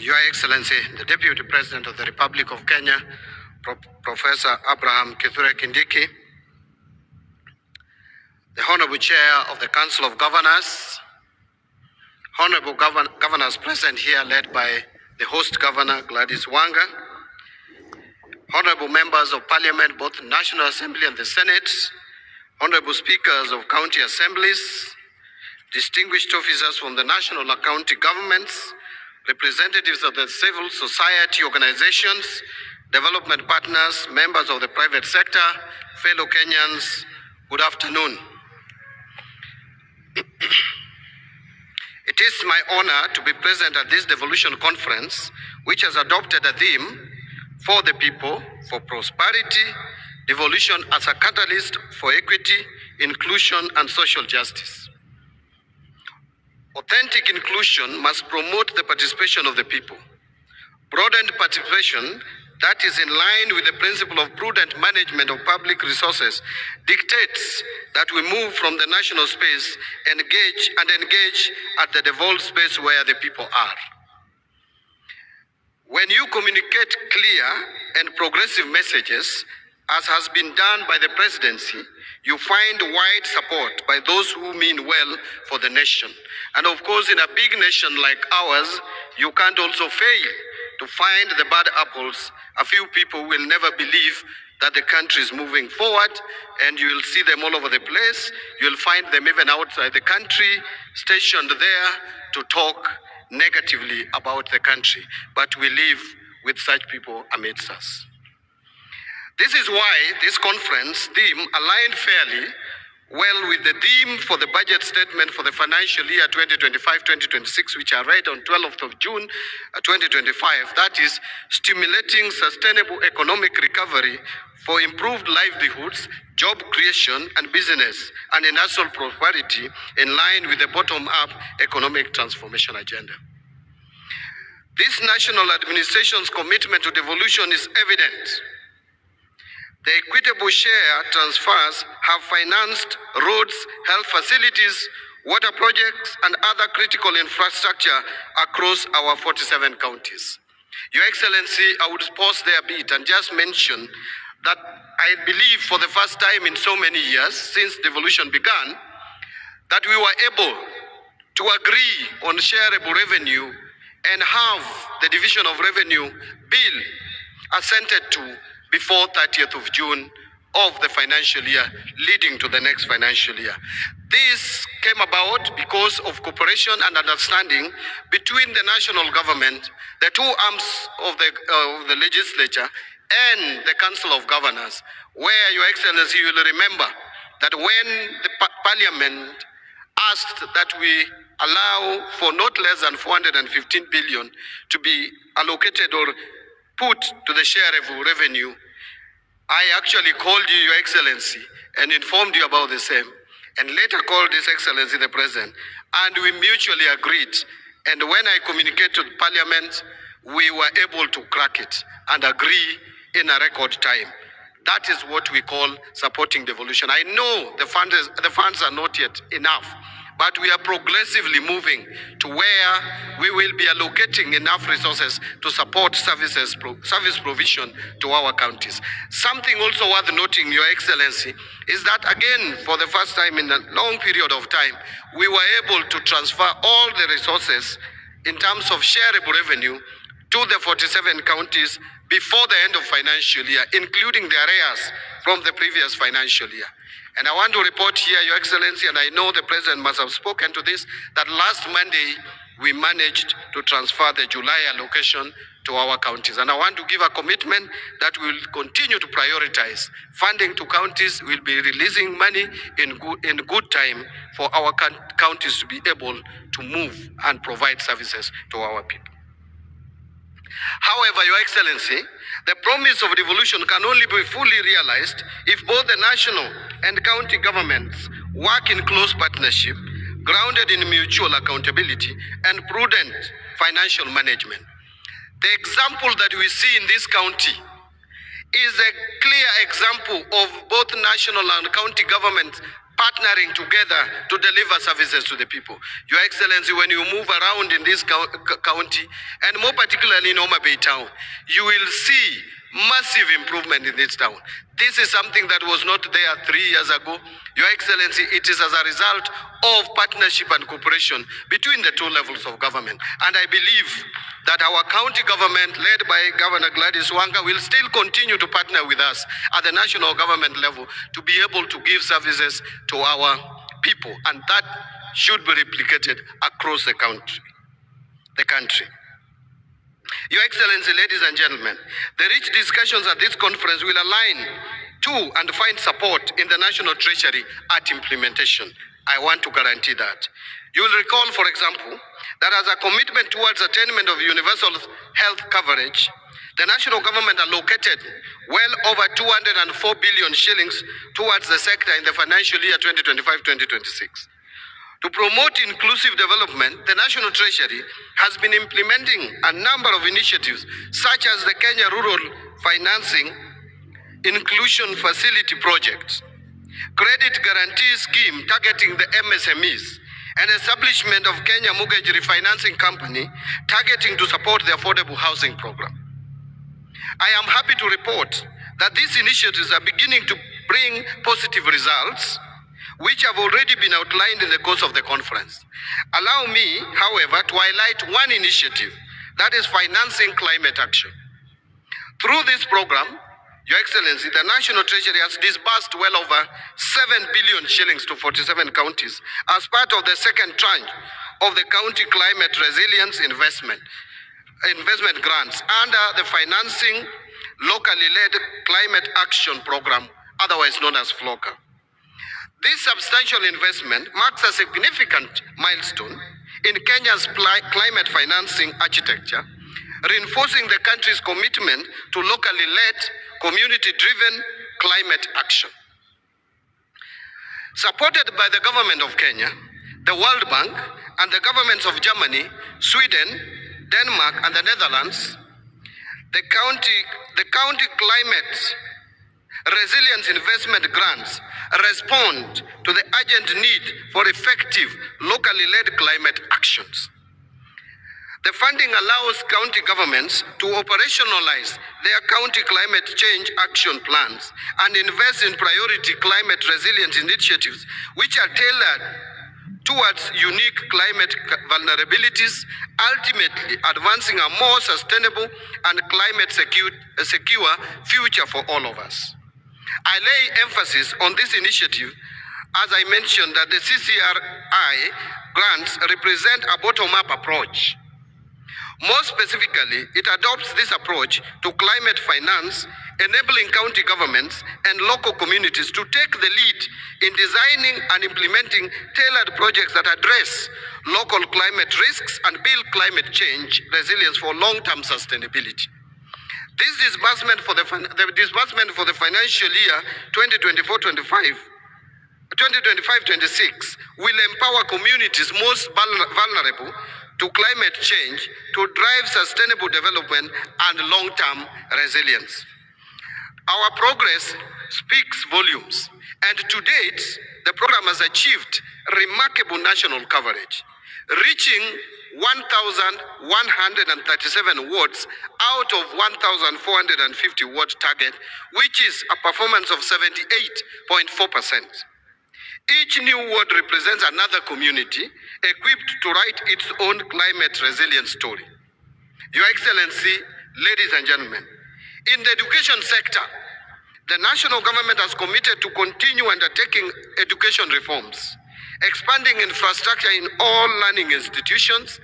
Your Excellency, the Deputy President of the Republic of Kenya, Professor Abraham Kithure Kindiki, the Honorable Chair of the Council of Governors, Honorable Governors present here led by the host Governor Gladys Wanga, Honorable Members of Parliament, both the National Assembly and the Senate, Honorable Speakers of County Assemblies, distinguished officers from the national and county governments, representatives of the civil society organizations, development partners, members of the private sector, fellow Kenyans, good afternoon. It is my honor to be present at this devolution conference, which has adopted a theme for the people, for prosperity, devolution as a catalyst for equity, inclusion, and social justice. Authentic inclusion must promote the participation of the people. Broadened participation that is in line with the principle of prudent management of public resources dictates that we move from the national space and engage at the devolved space where the people are. When you communicate clear and progressive messages, as has been done by the presidency, you find wide support by those who mean well for the nation. And of course, in a big nation like ours, you can't also fail to find the bad apples. A few people will never believe that the country is moving forward, and you will see them all over the place. You'll find them even outside the country, stationed there to talk negatively about the country. But we live with such people amidst us. This is why this conference theme aligned fairly well with the theme for the budget statement for the financial year 2025-2026, which I read on 12th of June 2025. That is, stimulating sustainable economic recovery for improved livelihoods, job creation and business, and a national prosperity in line with the bottom-up economic transformation agenda. This national administration's commitment to devolution is evident. The equitable share transfers have financed roads, health facilities, water projects, and other critical infrastructure across our 47 counties. Your Excellency, I would pause there a bit and just mention that I believe for the first time in so many years since devolution began, that we were able to agree on shareable revenue and have the division of revenue bill assented to before 30th of June of the financial year, leading to the next financial year. This came about because of cooperation and understanding between the national government, the two arms of the legislature, and the Council of Governors, where, Your Excellency, you will remember that when the Parliament asked that we allow for not less than 415 billion to be allocated or put to the shareable revenue, I actually called you, Your Excellency, and informed you about the same, and later called His Excellency the President, and we mutually agreed. And when I communicated to Parliament, we were able to crack it and agree in a record time. That is what we call supporting devolution. I know the funds are not yet enough, but we are progressively moving to where we will be allocating enough resources to support service provision to our counties. Something also worth noting, Your Excellency, is that again, for the first time in a long period of time, we were able to transfer all the resources in terms of shareable revenue to the 47 counties before the end of financial year, including the arrears from the previous financial year. And I want to report here, Your Excellency, and I know the President must have spoken to this, that last Monday we managed to transfer the July allocation to our counties. And I want to give a commitment that we will continue to prioritize funding to counties. We'll be releasing money in good time for our counties to be able to move and provide services to our people. However, Your Excellency, the promise of devolution can only be fully realized if both the national and county governments work in close partnership, grounded in mutual accountability and prudent financial management. The example that we see in this county is a clear example of both national and county governments partnering together to deliver services to the people. Your Excellency, when you move around in this county, and more particularly in Homa Bay town, you will see massive improvement in this town. This is something that was not there 3 years ago. Your Excellency, it is as a result of partnership and cooperation between the two levels of government. And I believe that our county government, led by Governor Gladys Wanga, will still continue to partner with us at the national government level to be able to give services to our people. And that should be replicated across the country. Your Excellency, ladies and gentlemen, the rich discussions at this conference will align to and find support in the National Treasury at implementation. I want to guarantee that. You will recall, for example, that as a commitment towards attainment of universal health coverage, the national government allocated well over 204 billion shillings towards the sector in the financial year 2025-2026. To promote inclusive development, the National Treasury has been implementing a number of initiatives, such as the Kenya Rural Financing Inclusion Facility Project, Credit Guarantee Scheme targeting the MSMEs, and establishment of Kenya Mortgage Refinancing Company targeting to support the affordable housing program. I am happy to report that these initiatives are beginning to bring positive results, which have already been outlined in the course of the conference. Allow me, however, to highlight one initiative, that is financing climate action. Through this program, Your Excellency, the National Treasury has disbursed well over 7 billion shillings to 47 counties as part of the second tranche of the County Climate Resilience Investment grants under the Financing Locally Led Climate Action Program, otherwise known as FLOCA. This substantial investment marks a significant milestone in Kenya's climate financing architecture, reinforcing the country's commitment to locally led, community-driven climate action. Supported by the government of Kenya, the World Bank, and the governments of Germany, Sweden, Denmark, and the Netherlands, the county climate resilience investment grants respond to the urgent need for effective locally led climate actions. The funding allows county governments to operationalize their county climate change action plans and invest in priority climate resilience initiatives which are tailored towards unique climate vulnerabilities, ultimately advancing a more sustainable and climate secure future for all of us. I lay emphasis on this initiative as I mentioned that the CCRI grants represent a bottom-up approach. More specifically, it adopts this approach to climate finance, enabling county governments and local communities to take the lead in designing and implementing tailored projects that address local climate risks and build climate change resilience for long-term sustainability. This disbursement for the financial year 2025-26 will empower communities most vulnerable to climate change to drive sustainable development and long-term resilience. Our progress speaks volumes, and to date, the program has achieved remarkable national coverage, reaching 1,137 wards out of 1,450 ward target, which is a performance of 78.4%. Each new ward represents another community equipped to write its own climate resilience story. Your Excellency, ladies and gentlemen, in the education sector, the national government has committed to continue undertaking education reforms, expanding infrastructure in all learning institutions,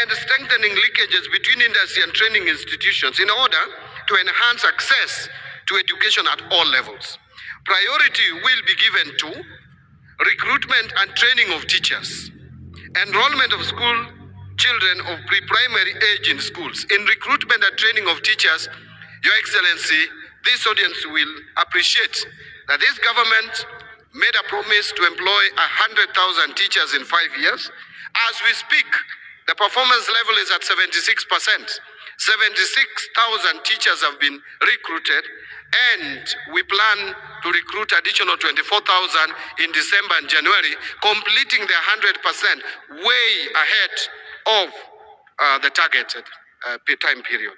and strengthening linkages between industry and training institutions in order to enhance access to education at all levels. Priority will be given to recruitment and training of teachers, enrollment of school children of pre-primary age in schools. In recruitment and training of teachers, Your Excellency, this audience will appreciate that this government made a promise to employ 100,000 teachers in 5 years. As we speak, the performance level is at 76%. 76,000 teachers have been recruited, and we plan to recruit additional 24,000 in December and January, completing the 100% way ahead of the targeted time period.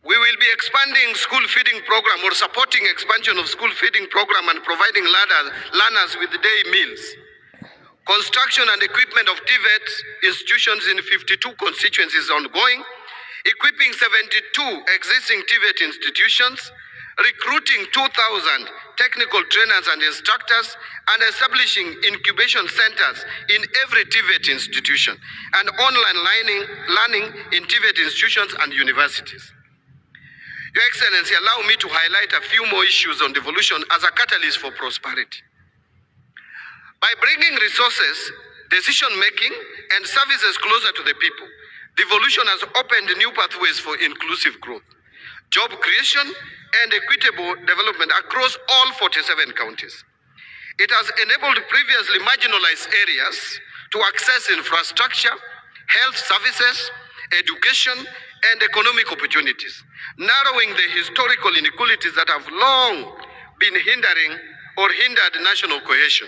We will be expanding school feeding program, or supporting expansion of school feeding program, and providing learners with day meals. Construction and equipment of TVET institutions in 52 constituencies is ongoing, equipping 72 existing TVET institutions, recruiting 2,000 technical trainers and instructors, and establishing incubation centers in every TVET institution, and online learning in TVET institutions and universities. Your Excellency, allow me to highlight a few more issues on devolution as a catalyst for prosperity. By bringing resources, decision-making, and services closer to the people, devolution has opened new pathways for inclusive growth, job creation, and equitable development across all 47 counties. It has enabled previously marginalized areas to access infrastructure, health services, education, and economic opportunities, narrowing the historical inequalities that have long been hindered national cohesion.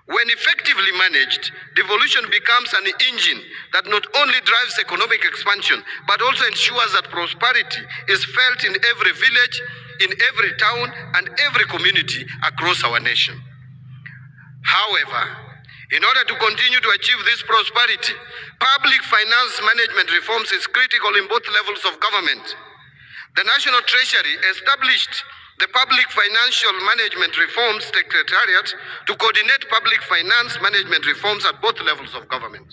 When effectively managed, devolution becomes an engine that not only drives economic expansion, but also ensures that prosperity is felt in every village, in every town, and every community across our nation. However, in order to continue to achieve this prosperity, public finance management reforms is critical in both levels of government. The National Treasury established the Public Financial Management Reforms Secretariat to coordinate public finance management reforms at both levels of government.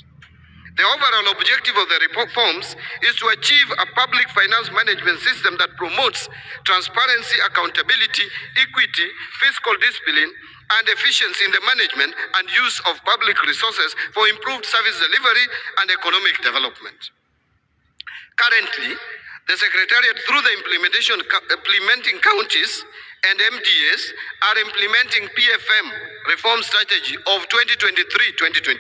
The overall objective of the reforms is to achieve a public finance management system that promotes transparency, accountability, equity, fiscal discipline, and efficiency in the management and use of public resources for improved service delivery and economic development. Currently, the Secretariat, through the implementing counties and MDAs, are implementing PFM reform strategy of 2023-2028.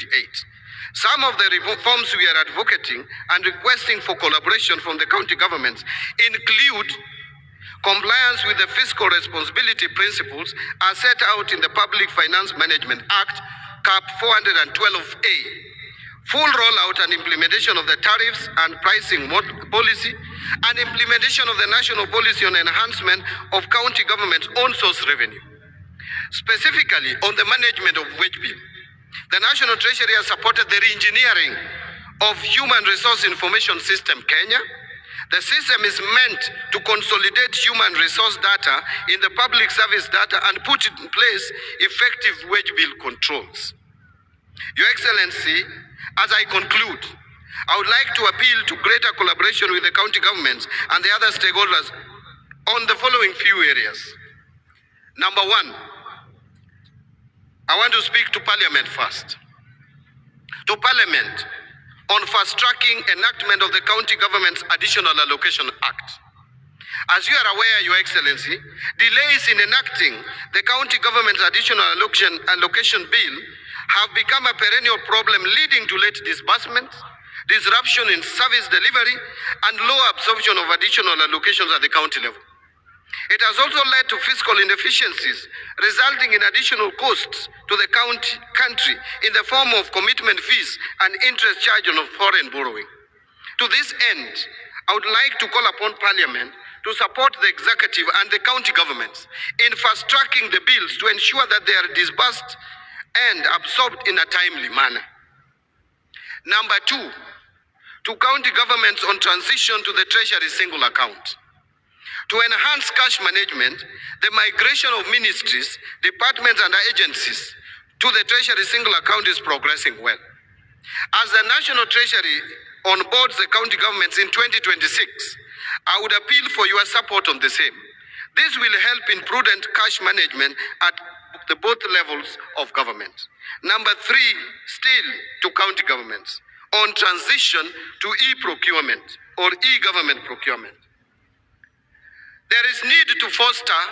Some of the reforms we are advocating and requesting for collaboration from the county governments include compliance with the fiscal responsibility principles as set out in the Public Finance Management Act, CAP 412A, full rollout and implementation of the tariffs and pricing policy, and implementation of the national policy on enhancement of county government's own source revenue. Specifically on the management of wage bill, the National Treasury has supported the re-engineering of Human Resource Information System Kenya. The system is meant to consolidate human resource data in the public service data and put in place effective wage bill controls. Your Excellency, as I conclude, I would like to appeal to greater collaboration with the county governments and the other stakeholders on the following few areas. Number one, I want to speak to Parliament first. To Parliament on fast-tracking enactment of the County Government's Additional Allocation Act. As you are aware, Your Excellency, delays in enacting the County Government's Additional Allocation Bill have become a perennial problem, leading to late disbursements, disruption in service delivery, and low absorption of additional allocations at the county level. It has also led to fiscal inefficiencies, resulting in additional costs to the country in the form of commitment fees and interest charged on foreign borrowing. To this end, I would like to call upon Parliament to support the executive and the county governments in fast-tracking the bills to ensure that they are disbursed and absorbed in a timely manner. Number two, to county governments on transition to the Treasury single account. To enhance cash management, the migration of ministries, departments, and agencies to the Treasury single account is progressing well. As the National Treasury onboards the county governments in 2026, I would appeal for your support on the same. This will help in prudent cash management at both levels of government. Number three, still to county governments on transition to e-procurement or e-government procurement. There is need to foster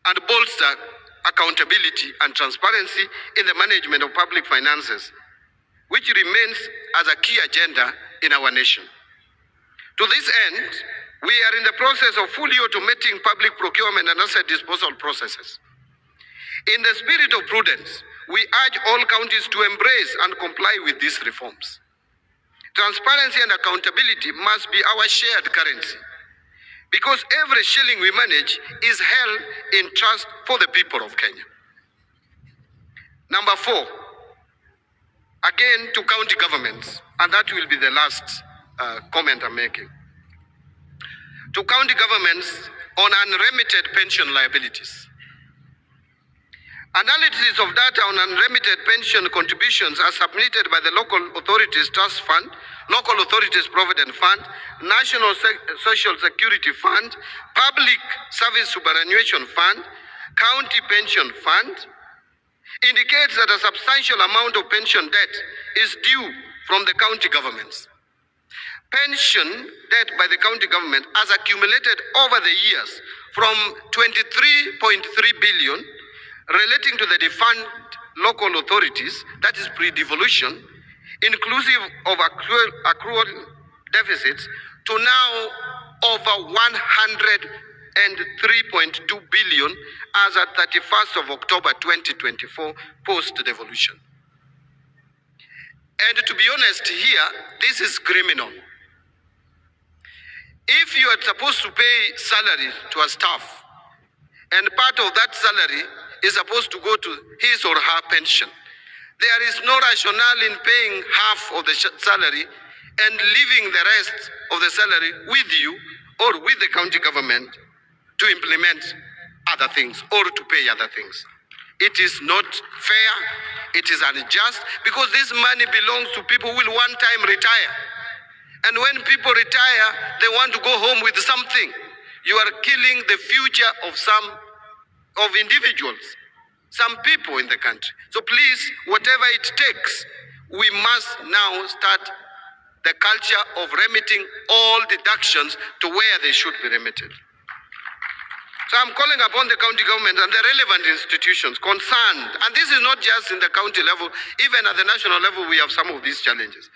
and bolster accountability and transparency in the management of public finances which remains as a key agenda in our nation. To this end, we are in the process of fully automating public procurement and asset disposal processes. In the spirit of prudence, we urge all counties to embrace and comply with these reforms. Transparency and accountability must be our shared currency, because every shilling we manage is held in trust for the people of Kenya. Number 4, again to county governments, and that will be the last comment I'm making. To county governments on unremitted pension liabilities. Analysis of data on unremitted pension contributions are submitted by the Local Authorities Trust Fund, Local Authorities Provident Fund, National Social Security Fund, Public Service Superannuation Fund, County Pension Fund, indicates that a substantial amount of pension debt is due from the county governments. Pension debt by the county government has accumulated over the years from 23.3 billion relating to the defunct local authorities, that is pre-devolution, inclusive of accrual deficits, to now over 103.2 billion as at 31st of October 2024, post-devolution. And to be honest here, this is criminal. If you are supposed to pay salary to a staff, and part of that salary is supposed to go to his or her pension, there is no rationale in paying half of the salary and leaving the rest of the salary with you or with the county government to implement other things or to pay other things. It is not fair, it is unjust, because this money belongs to people who will one time retire. And when people retire, they want to go home with something. You are killing the future of individuals, some people in the country. So please, whatever it takes, we must now start the culture of remitting all deductions to where they should be remitted. So I'm calling upon the county government and the relevant institutions concerned, and this is not just in the county level, even at the national level we have some of these challenges.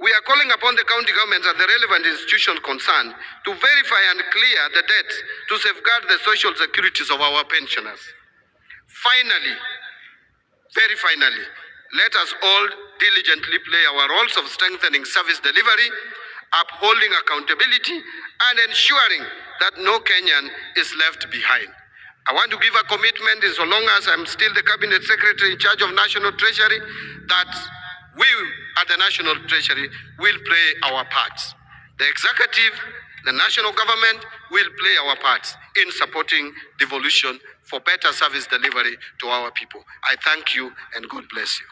We are calling upon the county governments and the relevant institutions concerned to verify and clear the debts to safeguard the social securities of our pensioners. Finally, very finally, let us all diligently play our roles of strengthening service delivery, upholding accountability, and ensuring that no Kenyan is left behind. I want to give a commitment, in so long as I'm still the Cabinet Secretary in charge of National Treasury, that we at the National Treasury will play our parts. The executive, the national government will play our parts in supporting devolution for better service delivery to our people. I thank you and God bless you.